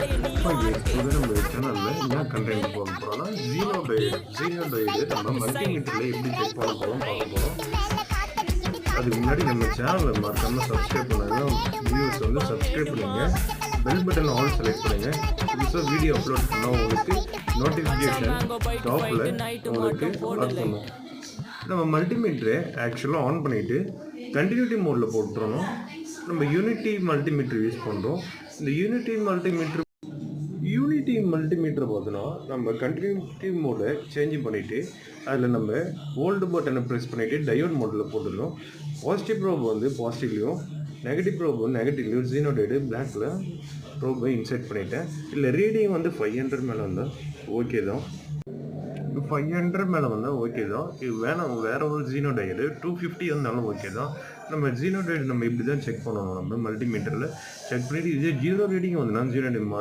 இப்போ நம்ம சேனலில் என்ன கண்டென்ட் பார்க்க போகிறோம்னா ஜீனோடைடு நம்ம மல்டிமீட்டரில் எப்படி செக் பண்ண போகிறோம் பார்க்க போகிறோம். அதுக்கு முன்னாடி நம்ம சேனலை மறக்காமல் சப்ஸ்கிரைப் பண்ணுங்க. வியூவர்ஸ் வந்து சப்ஸ்கிரைப் பண்ணுங்க, பெல் பட்டன் ஆல் செலக்ட் பண்ணுங்க. புதுசாக வீடியோ அப்லோட் பண்ணால் உங்களுக்கு நோட்டிஃபிகேஷன் டாப்பில் உங்களுக்கு பண்ணும். நம்ம மல்டிமீட்டரை ஆக்சுவலாக ஆன் பண்ணிவிட்டு கண்டினியூட்டி மோடில் போட்டுறணும். நம்ம யூனிட்டி மல்டிமீட்டர் யூஸ் பண்ணுறோம். இந்த யூனிட்டி மல்டிமீட்டர் பார்த்தோன்னா நம்ம கண்டினியூட்டி மோடை சேஞ்ச் பண்ணிவிட்டு அதில் நம்ம ஓல்டு பட்டனை ப்ரெஸ் பண்ணிவிட்டு டயோட் மோடில் போட்டுருக்கோம். பாசிட்டிவ் ப்ரோப் வந்து பாசிட்டிவ்லையும் நெகட்டிவ் ப்ரோப் வந்து நெகட்டிவ்லையும் ஜீனோடைடு பிளாக்கில் ப்ரோப்பை இன்செர்ட் பண்ணிவிட்டேன். இல்லை ரீடிங் வந்து 500 மேலே வந்தால் ஓகே தான். 500 மேலே வந்தால் ஓகே தான். இது வேறு ஒரு ஜீனோடைடு 250 வந்தாலும் ஓகே தான். நம்ம ஜீனோடைடு நம்ம இப்படி தான் செக் பண்ணணும். நம்ம மல்டிமீட்டரில் செக் பண்ணிவிட்டு இதே ஜீரோ ரீடிங் வந்துன்னா ஜீனோடைடு